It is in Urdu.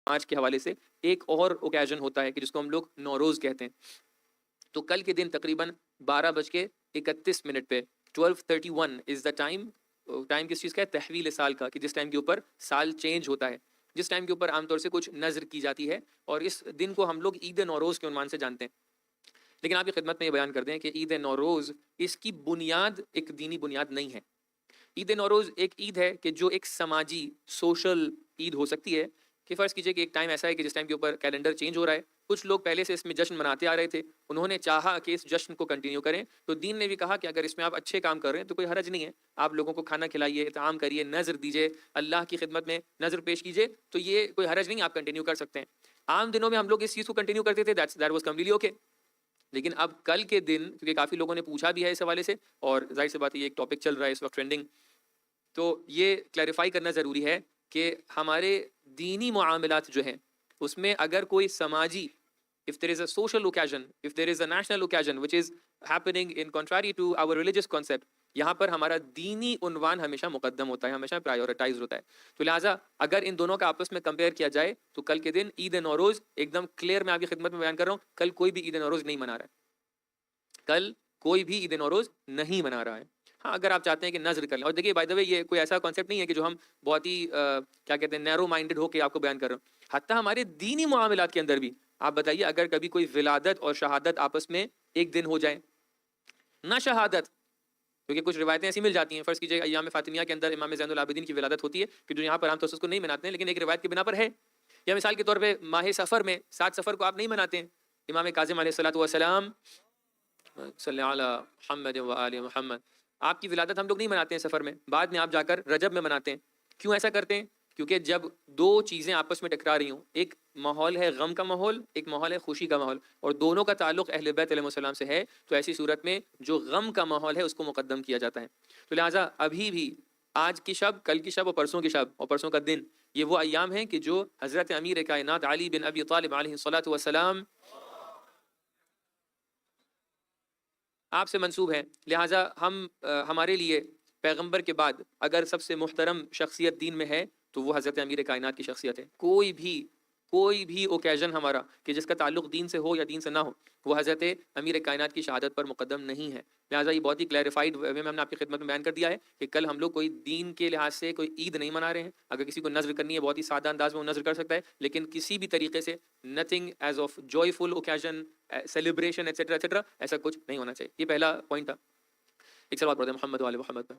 آج کے حوالے سے ایک اور اوکیزن ہوتا ہے کہ جس کو ہم لوگ نوروز کہتے ہیں. تو کل کے دن تقریباً 12:31 پہ 12:31 از دا ٹائم. ٹائم کس چیز کا ہے؟ تحویل سال کا، کہ جس ٹائم کے اوپر سال چینج ہوتا ہے، جس ٹائم کے اوپر عام طور سے کچھ نظر کی جاتی ہے، اور اس دن کو ہم لوگ عید نوروز کے عنوان سے جانتے ہیں. لیکن آپ کی خدمت میں یہ بیان کر دیں کہ عید نوروز اس کی بنیاد ایک دینی بنیاد نہیں ہے. عید نوروز ایک عید ہے کہ جو ایک سماجی سوشل عید ہو سکتی ہے، کہ فرض کیجئے کہ ایک ٹائم ایسا ہے کہ جس ٹائم کے اوپر کیلنڈر چینج ہو رہا ہے، کچھ لوگ پہلے سے اس میں جشن مناتے آ رہے تھے، انہوں نے چاہا کہ اس جشن کو کنٹینیو کریں، تو دین نے بھی کہا کہ اگر اس میں آپ اچھے کام کر رہے ہیں تو کوئی حرج نہیں ہے، آپ لوگوں کو کھانا کھلائیے، اطعام کریے، نذر دیجیے، اللہ کی خدمت میں نذر پیش کیجیے، تو یہ کوئی حرج نہیں، آپ کنٹینیو کر سکتے ہیں. عام دنوں میں ہم لوگ اس چیز کو کنٹینیو کرتے تھے، دیٹ واز کمپلیٹلی اوکے. لیکن اب کل کے دن، کیونکہ کافی لوگوں نے پوچھا بھی ہے اس حوالے سے، اور ظاہر سی بات ہے یہ ایک ٹاپک چل رہا ہے اس وقت ٹرینڈنگ، تو یہ کلیریفائی کرنا ضروری ہے کہ ہمارے دینی معاملات جو ہیں اس میں اگر کوئی سماجی if there is a social occasion, if there is a national occasion which is happening in contrary to our religious concept, یہاں پر ہمارا دینی عنوان ہمیشہ مقدم ہوتا ہے، ہمیشہ پرائیورٹائز ہوتا ہے. تو لہٰذا اگر ان دونوں کا آپس میں کمپیئر کیا جائے تو کل کے دن عید نوروز ایک دم کلیئر میں آپ کی خدمت میں بیان کر رہا ہوں، کل کوئی بھی عید نوروز نہیں منا رہا ہے، کل کوئی بھی عید نوروز نہیں منا رہا ہے. ہاں اگر آپ چاہتے ہیں کہ نظر کر لیں، اور دیکھیے بائی دا وے یہ کوئی ایسا کانسیپٹ نہیں ہے کہ جو ہم بہت ہی کیا کہتے ہیں نیرو مائنڈڈ ہو کے آپ کو بیان کر رہے ہوں. حتیٰ ہمارے دینی معاملات کے اندر بھی آپ بتائیے، اگر کبھی کوئی ولادت اور شہادت آپس میں ایک دن ہو جائے، نہ شہادت، کیونکہ کچھ روایتیں ایسی مل جاتی ہیں، فرض کیجیے ایام فاطمیہ کے اندر امام زین العابدین کی ولادت ہوتی ہے کہ جو یہاں پر عام طور سے اس کو نہیں مناتے ہیں، لیکن ایک روایت کی بنا پر ہے. یا مثال کے طور پہ ماہ سفر میں 7 سفر کو آپ نہیں مناتے ہیں، امام کاظم علیہ الصلوۃ والسلام صلی علی محمد و آل محمد، آپ کی ولادت ہم لوگ نہیں مناتے ہیں سفر میں، بعد میں آپ جا کر رجب میں مناتے ہیں. کیوں ایسا کرتے ہیں؟ کیونکہ جب دو چیزیں آپس میں ٹکرا رہی ہوں، ایک ماحول ہے غم کا ماحول، ایک ماحول ہے خوشی کا ماحول، اور دونوں کا تعلق اہل بیت علیہ السلام سے ہے، تو ایسی صورت میں جو غم کا ماحول ہے اس کو مقدم کیا جاتا ہے. تو لہٰذا ابھی بھی آج کی شب، کل کی شب اور پرسوں کی شب اور پرسوں کا دن، یہ وہ ایام ہیں کہ جو حضرت امیر کائنات علی بن ابی طالب علیہ الصلوۃ والسلام آپ سے منسوب ہے. لہٰذا ہمارے لیے پیغمبر کے بعد اگر سب سے محترم شخصیت دین میں ہے تو وہ حضرت امیر کائنات کی شخصیت ہے. کوئی بھی اوکیزن ہمارا کہ جس کا تعلق دین سے ہو یا دین سے نہ ہو، وہ حضرت امیر کائنات کی شہادت پر مقدم نہیں ہے. لہٰذا یہ بہت ہی کلیریفائڈ وے میں ہم نے آپ کی خدمت میں بیان کر دیا ہے کہ کل ہم لوگ کوئی دین کے لحاظ سے کوئی عید نہیں منا رہے ہیں. اگر کسی کو نذر کرنی ہے بہت ہی سادہ انداز میں وہ نذر کر سکتا ہے، لیکن کسی بھی طریقے سے nothing is of joyful occasion, celebration etcetera etcetera, ایسا کچھ نہیں ہونا چاہیے. یہ پہلا پوائنٹ تھا. ایک سوال پڑھتے ہیں محمد والے محمد پر.